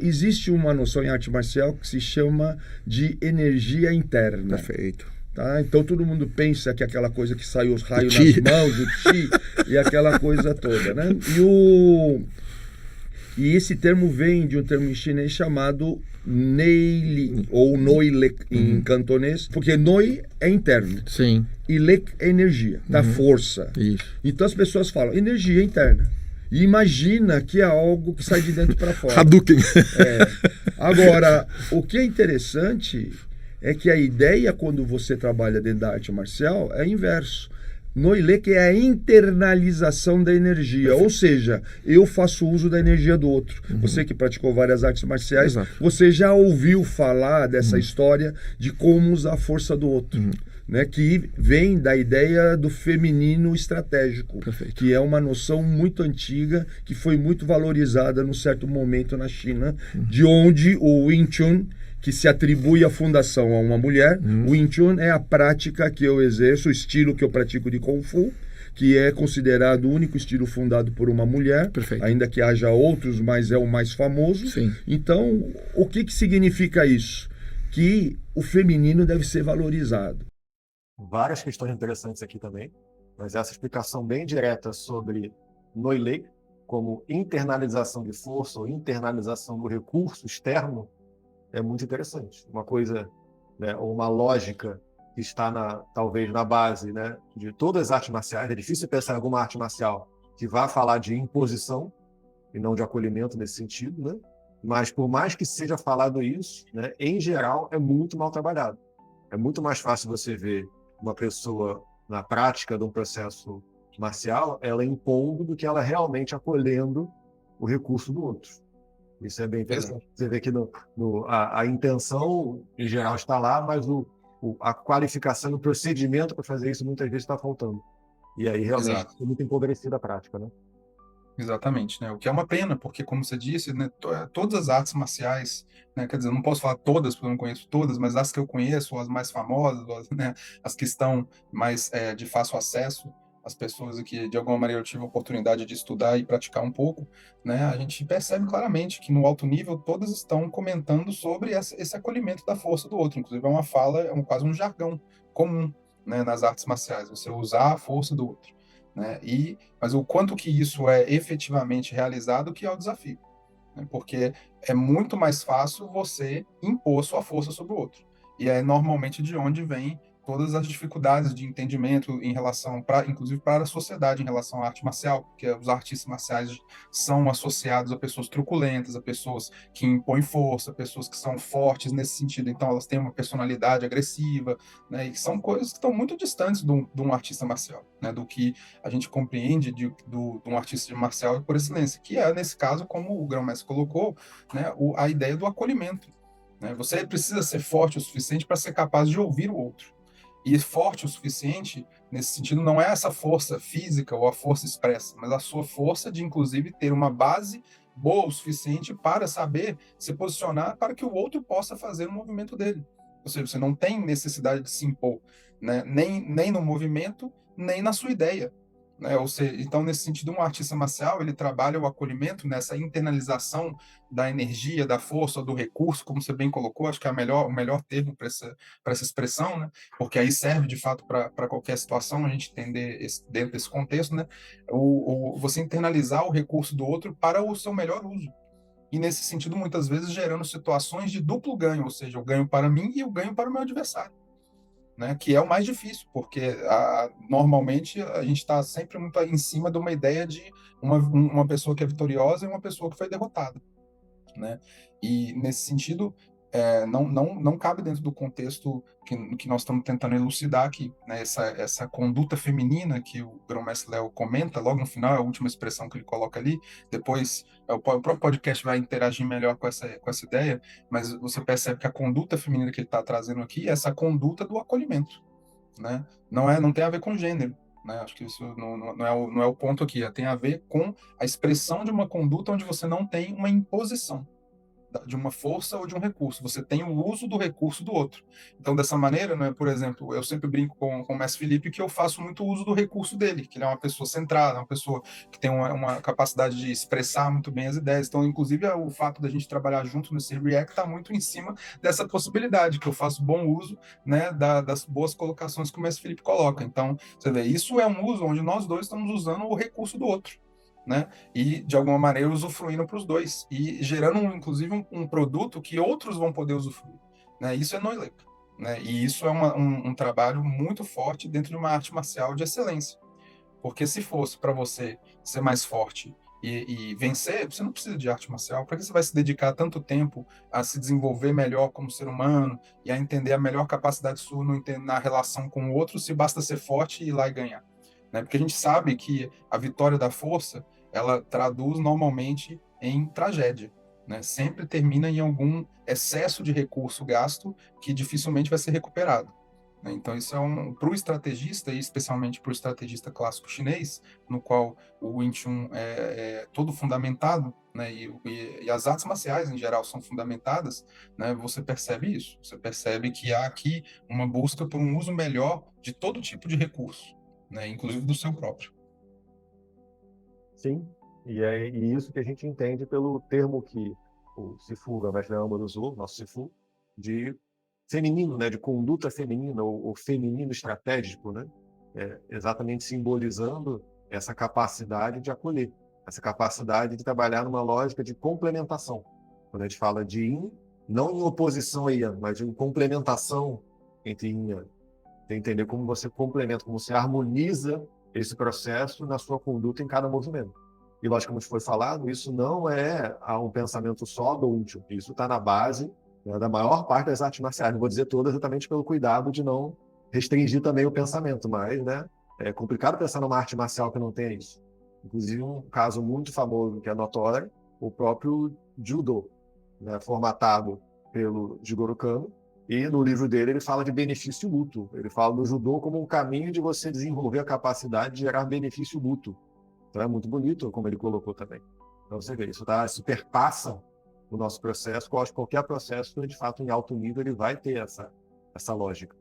Existe uma noção em arte marcial que se chama de energia interna. Perfeito. Tá? Então todo mundo pensa que aquela coisa que sai os raios chi. nas mãos, o chi, e aquela coisa toda, né? E esse termo vem de um termo em chinês chamado Nei ou Noi Lek em cantonês, porque Noi é interno. Sim. E Lek é energia, da força. Isso. Então as pessoas falam energia interna. E imagina que é algo que sai de dentro para fora. Hadouken. Agora, o que é interessante é que a ideia, quando você trabalha dentro da arte marcial, é inverso. Noilek é a internalização da energia, ou seja, eu faço uso da energia do outro. Você que praticou várias artes marciais, Exato. você já ouviu falar dessa história de como usar a força do outro. Né, que vem da ideia do feminino estratégico, Perfeito. que é uma noção muito antiga, que foi muito valorizada num certo momento na China, de onde o Wing Chun, que se atribui a fundação a uma mulher, o Wing Chun é a prática que eu exerço, o estilo que eu pratico de Kung Fu, que é considerado o único estilo fundado por uma mulher, Perfeito. ainda que haja outros, mas é o mais famoso. Sim. Então, o que significa isso? Que o feminino deve ser valorizado. Várias questões interessantes aqui também, mas essa explicação bem direta sobre Noilek como internalização de força ou internalização do recurso externo é muito interessante. Uma coisa, né, uma lógica que está talvez na base, né, de todas as artes marciais. É difícil pensar em alguma arte marcial que vá falar de imposição e não de acolhimento nesse sentido, né? Mas por mais que seja falado isso, né, em geral é muito mal trabalhado. É muito mais fácil você ver uma pessoa na prática de um processo marcial, ela impondo do que ela realmente acolhendo o recurso do outro. Isso é bem interessante. Você vê que a intenção, em geral, está lá, mas a qualificação, o procedimento para fazer isso, muitas vezes está faltando. E aí, realmente, é muito empobrecida a prática, né? Exatamente, né? O que é uma pena, porque, como você disse, né, todas as artes marciais, né, quer dizer, eu não posso falar todas, porque eu não conheço todas, mas as que eu conheço, as mais famosas, né, as que estão mais de fácil acesso, as pessoas que, de alguma maneira, eu tive a oportunidade de estudar e praticar um pouco, né, a gente percebe claramente que, no alto nível, todas estão comentando sobre esse acolhimento da força do outro. Inclusive, é uma fala, quase um jargão comum, né, nas artes marciais, você usar a força do outro. Né? Mas o quanto que isso é efetivamente realizado que é o desafio, né? Porque é muito mais fácil você impor sua força sobre o outro. E é normalmente de onde vem todas as dificuldades de entendimento em relação, inclusive para a sociedade, em relação à arte marcial, porque os artistas marciais são associados a pessoas truculentas, a pessoas que impõem força, pessoas que são fortes nesse sentido, então elas têm uma personalidade agressiva, né, e são coisas que estão muito distantes de um artista marcial, né, do que a gente compreende de um artista marcial por excelência, que é, nesse caso, como o Grão-Mestre colocou, né, a ideia do acolhimento. Né? Você precisa ser forte o suficiente para ser capaz de ouvir o outro. E forte o suficiente, nesse sentido, não é essa força física ou a força expressa, mas a sua força de, inclusive, ter uma base boa o suficiente para saber se posicionar para que o outro possa fazer o movimento dele. Ou seja, você não tem necessidade de se impor, né? nem no movimento, nem na sua ideia. Né? Ou seja, então, nesse sentido, um artista marcial, ele trabalha o acolhimento nessa internalização da energia, da força, do recurso, como você bem colocou, acho que é o melhor termo para essa expressão, né? Porque aí serve, de fato, para qualquer situação, a gente entender dentro desse contexto, né? Você internalizar o recurso do outro para o seu melhor uso. E, nesse sentido, muitas vezes gerando situações de duplo ganho, ou seja, o ganho para mim e o ganho para o meu adversário. Né, que é o mais difícil, porque normalmente a gente está sempre muito em cima de uma ideia de uma pessoa que é vitoriosa e uma pessoa que foi derrotada. Né? E, nesse sentido, não cabe dentro do contexto que nós estamos tentando elucidar aqui. Né? Essa conduta feminina que o Grão-Mestre Léo comenta logo no final, é a última expressão que ele coloca ali, depois o próprio podcast vai interagir melhor com essa ideia, mas você percebe que a conduta feminina que ele está trazendo aqui é essa conduta do acolhimento. Né? Não tem a ver com gênero. Né? Acho que isso não é o ponto aqui, tem a ver com a expressão de uma conduta onde você não tem uma imposição. de uma força ou de um recurso, você tem o uso do recurso do outro. Então, dessa maneira, né, por exemplo, eu sempre brinco com o Mestre Felipe que eu faço muito uso do recurso dele, que ele é uma pessoa centrada, uma pessoa que tem uma capacidade de expressar muito bem as ideias. Então, inclusive, o fato da gente trabalhar junto nesse React está muito em cima dessa possibilidade, que eu faço bom uso, né, das boas colocações que o Mestre Felipe coloca. Então, você vê, isso é um uso onde nós dois estamos usando o recurso do outro, né? E de alguma maneira usufruindo para os dois e gerando inclusive um produto que outros vão poder usufruir, né? Isso é Noilec, né? E isso é um trabalho muito forte dentro de uma arte marcial de excelência, porque se fosse para você ser mais forte e vencer, você não precisa de arte marcial. Para que você vai se dedicar tanto tempo a se desenvolver melhor como ser humano e a entender a melhor capacidade sua na relação com o outro, se basta ser forte e ir lá e ganhar, né? Porque a gente sabe que a vitória da força, ela traduz normalmente em tragédia, né? Sempre termina em algum excesso de recurso gasto que dificilmente vai ser recuperado, né? Então, isso é para o estrategista, e especialmente para o estrategista clássico chinês, no qual o Wing Chun é todo fundamentado, né? E as artes marciais, em geral, são fundamentadas, né? Você percebe isso. Você percebe que há aqui uma busca por um uso melhor de todo tipo de recurso, né? Inclusive do seu próprio. Sim, e isso que a gente entende pelo termo que o Sifu, o mestre Âmbar usou, nosso Sifu, de feminino, né, de conduta feminina, ou feminino estratégico, né, exatamente simbolizando essa capacidade de acolher, essa capacidade de trabalhar numa lógica de complementação. Quando a gente fala de yin, não em oposição a yang, mas em complementação entre yin e yang. Você entender como você complementa, como você harmoniza esse processo na sua conduta em cada movimento. E, lógico, como foi falado, isso não é um pensamento só do útil. Isso está na base, né, da maior parte das artes marciais. Não vou dizer todas, exatamente pelo cuidado de não restringir também o pensamento, mas, né, é complicado pensar numa arte marcial que não tenha isso. Inclusive, um caso muito famoso que é notório, o próprio Judo, né, formatado pelo Jigoro Kano, e no livro dele ele fala de benefício mútuo. Ele fala do judô como um caminho de você desenvolver a capacidade de gerar benefício mútuo. Então é muito bonito como ele colocou também. Então você vê, isso perpassa o nosso processo. Eu acho que qualquer processo, de fato, em alto nível, ele vai ter essa lógica.